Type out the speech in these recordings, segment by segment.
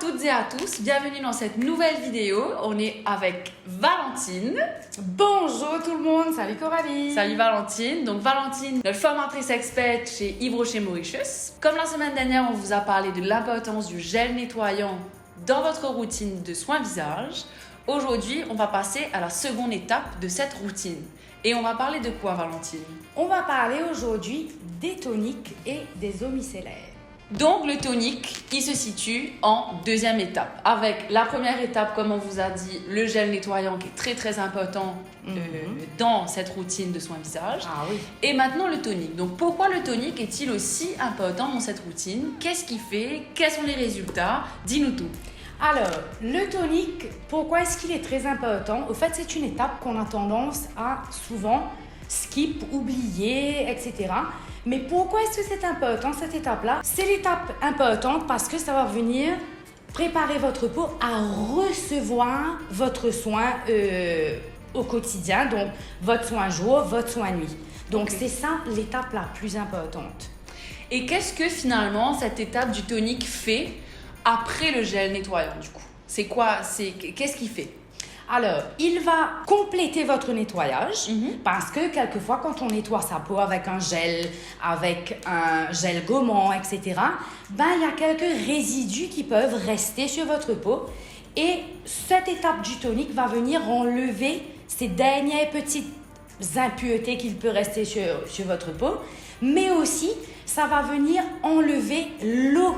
toutes et à tous, bienvenue dans cette nouvelle vidéo. On est avec Valentine. Bonjour tout le monde, salut Coralie. Salut Valentine. Donc Valentine, notre formatrice experte chez Yves Rocher Mauritius. Comme la semaine dernière, on vous a parlé de l'importance du gel nettoyant dans votre routine de soins visage. Aujourd'hui, on va passer à la seconde étape de cette routine. Et on va parler de quoi, Valentine? On va parler aujourd'hui des toniques et des eaux micellaires. Donc le tonique, il se situe en deuxième étape. Avec la première étape, comme on vous a dit, le gel nettoyant qui est très important dans cette routine de soins visage. Ah oui. Et maintenant le tonique. Donc pourquoi le tonique est-il aussi important dans cette routine? Qu'est-ce qu'il fait? Quels sont les résultats? Dis-nous tout. Alors, le tonique, pourquoi est-ce qu'il est très important? Au fait, c'est une étape qu'on a tendance à souvent skip, oublier, etc. Mais pourquoi est-ce que c'est important cette étape-là? C'est l'étape importante parce que ça va venir préparer votre peau à recevoir votre soin au quotidien, donc votre soin jour, votre soin nuit. Donc c'est ça l'étape la plus importante. Et qu'est-ce que finalement cette étape du tonique fait après le gel nettoyant du coup? C'est quoi? Qu'est-ce qu'il fait? Alors, il va compléter votre nettoyage parce que quelquefois, quand on nettoie sa peau avec un gel gommant, etc., il y a quelques résidus qui peuvent rester sur votre peau. Et cette étape du tonique va venir enlever ces dernières petites impuretés qu'il peut rester sur votre peau. Mais aussi, ça va venir enlever l'eau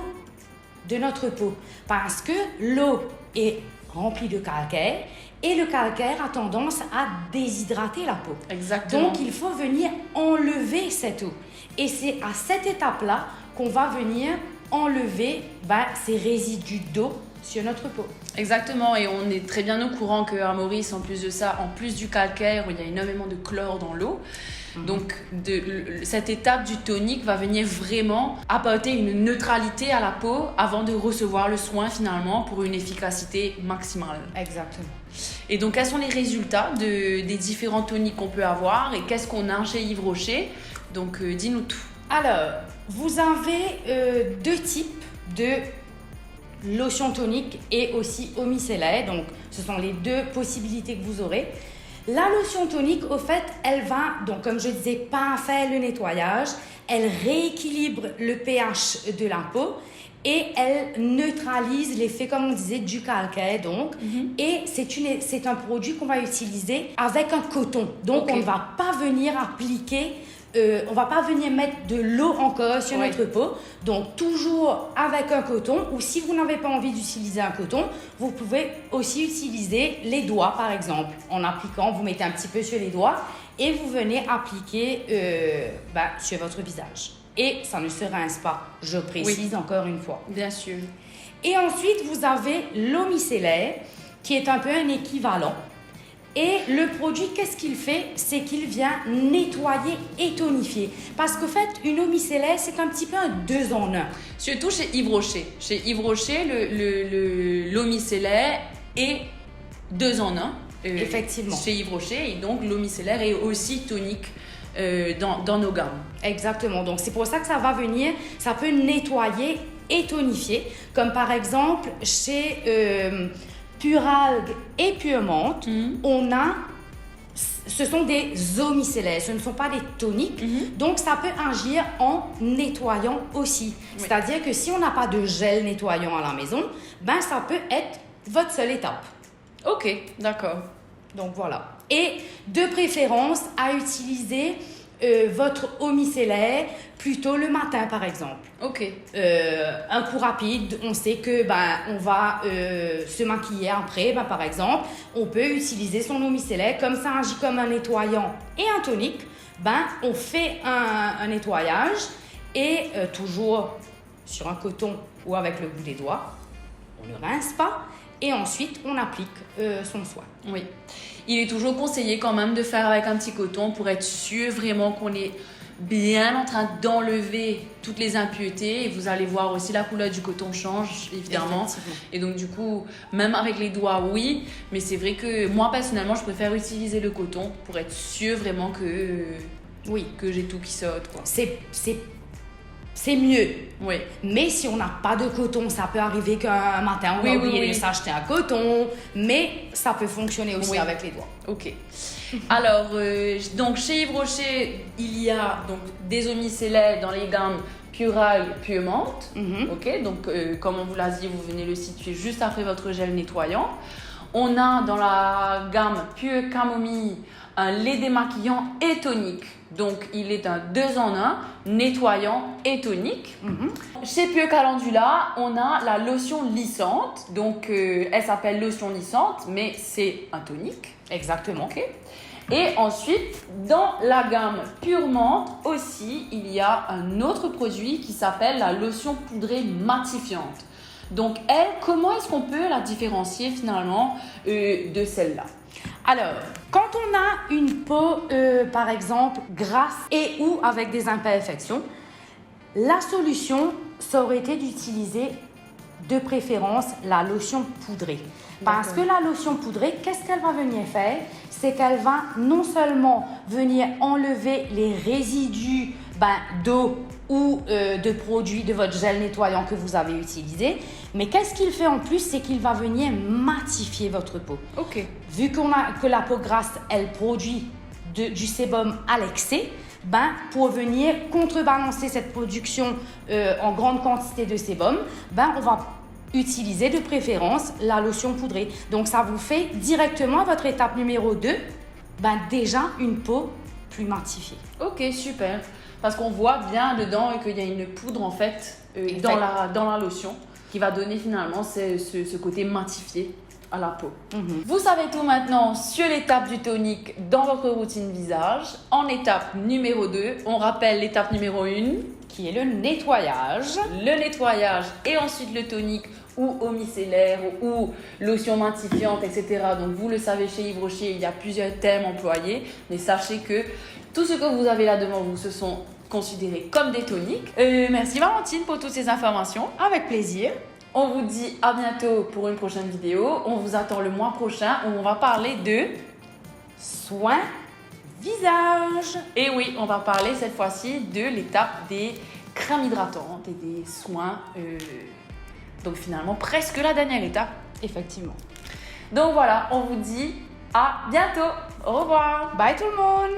de notre peau parce que l'eau est remplie de calcaire. Et le calcaire a tendance à déshydrater la peau. Exactement. Donc, il faut venir enlever cette eau. Et c'est à cette étape-là qu'on va venir enlever ces résidus d'eau sur notre peau. Exactement, et on est très bien au courant qu'à Maurice, en plus de ça, en plus du calcaire, il y a énormément de chlore dans l'eau. Donc, cette étape du tonique va venir vraiment apporter une neutralité à la peau avant de recevoir le soin finalement pour une efficacité maximale. Exactement. Et donc, quels sont les résultats des différents toniques qu'on peut avoir et qu'est-ce qu'on a chez Yves Rocher? Donc, dis-nous tout. Alors, vous avez deux types de lotion tonique et aussi eau micellaire. Donc, ce sont les deux possibilités que vous aurez. La lotion tonique, au fait, elle va, donc comme je disais, pas faire le nettoyage. Elle rééquilibre le pH de la peau et elle neutralise l'effet, comme on disait, du calcaire. Donc, et c'est un produit qu'on va utiliser avec un coton. Donc, on ne va pas venir appliquer... on ne va pas venir mettre de l'eau encore sur notre peau. Donc, toujours avec un coton. Ou si vous n'avez pas envie d'utiliser un coton, vous pouvez aussi utiliser les doigts, par exemple. En appliquant, vous mettez un petit peu sur les doigts et vous venez appliquer sur votre visage. Et ça ne se rince pas, je précise encore une fois. Bien sûr. Et ensuite, vous avez l'eau micellaire, qui est un peu un équivalent. Et le produit, qu'est-ce qu'il fait? C'est qu'il vient nettoyer et tonifier. Parce qu'au fait, une eau micellaire, c'est un petit peu un 2 en 1. Surtout chez Yves Rocher. Chez Yves Rocher, l'eau micellaire est 2 en 1. Effectivement. Chez Yves Rocher, et donc l'eau micellaire est aussi tonique dans nos gammes. Exactement. Donc, c'est pour ça que ça va venir, ça peut nettoyer et tonifier. Comme par exemple, chez... Puralgue et Pure Menthe, ce sont des eaux micellaires, ce ne sont pas des toniques, donc ça peut agir en nettoyant aussi. Oui. C'est-à-dire que si on n'a pas de gel nettoyant à la maison, ça peut être votre seule étape. Ok, d'accord. Donc voilà. Et de préférence à utiliser votre eau micellaire plutôt le matin par exemple. Ok. Un coup rapide, on sait que on va se maquiller après, par exemple, on peut utiliser son eau micellaire comme ça agit comme un nettoyant et un tonique. On fait un nettoyage et toujours sur un coton ou avec le bout des doigts, on ne rince pas et ensuite on applique son soin. Oui. Il est toujours conseillé quand même de faire avec un petit coton pour être sûr vraiment qu'on est bien en train d'enlever toutes les impuretés. Et vous allez voir aussi la couleur du coton change, évidemment. Et donc, du coup, même avec les doigts, oui. Mais c'est vrai que moi, personnellement, je préfère utiliser le coton pour être sûr vraiment que j'ai tout qui saute, quoi. C'est c'est mieux. Oui. Mais si on n'a pas de coton, ça peut arriver qu'un matin, on a oublié de s'acheter un coton, mais ça peut fonctionner aussi avec les doigts. Ok. Alors, donc chez Yves Rocher, il y a donc des eaux micellaires dans les gammes Pureille, Pure Menthe. Ok, donc comme on vous l'a dit, vous venez le situer juste après votre gel nettoyant. On a dans la gamme Pure Camomille un lait démaquillant et tonique. Donc, il est un 2 en 1, nettoyant et tonique. Chez Pure Calendula, on a la lotion lissante. Donc, elle s'appelle lotion lissante, mais c'est un tonique. Exactement. Okay. Et ensuite, dans la gamme Pure Menthe aussi, il y a un autre produit qui s'appelle la lotion poudrée matifiante. Donc, elle, comment est-ce qu'on peut la différencier finalement de celle-là? Alors, quand on a une peau, par exemple, grasse et ou avec des imperfections, la solution, ça aurait été d'utiliser de préférence la lotion poudrée. Parce que la lotion poudrée, qu'est-ce qu'elle va venir faire? C'est qu'elle va non seulement venir enlever les résidus d'eau ou de produits de votre gel nettoyant que vous avez utilisé, mais qu'est-ce qu'il fait en plus? C'est qu'il va venir matifier votre peau. Ok. Vu que la peau grasse, elle produit du sébum à l'excès, pour venir contrebalancer cette production en grande quantité de sébum, on va utiliser de préférence la lotion poudrée. Donc, ça vous fait directement à votre étape numéro 2, déjà une peau plus matifiée. Ok, super. Parce qu'on voit bien dedans qu'il y a une poudre en fait dans la lotion qui va donner finalement ce côté matifié à la peau. Vous savez tout maintenant sur l'étape du tonique dans votre routine visage. En étape numéro 2, on rappelle l'étape numéro 1 qui est le nettoyage. Le nettoyage et ensuite le tonique ou eau micellaire ou lotion matifiante, etc. Donc vous le savez, chez Yves Rocher, il y a plusieurs thèmes employés, mais sachez que tout ce que vous avez là devant vous, ce sont considérés comme des toniques. Merci Valentine pour toutes ces informations. Avec plaisir. On vous dit à bientôt pour une prochaine vidéo. On vous attend le mois prochain où on va parler de soins visage. Et oui, on va parler cette fois-ci de l'étape des crèmes hydratantes et des soins. Donc finalement, presque la dernière étape. Effectivement. Donc voilà, on vous dit à bientôt. Au revoir. Bye tout le monde.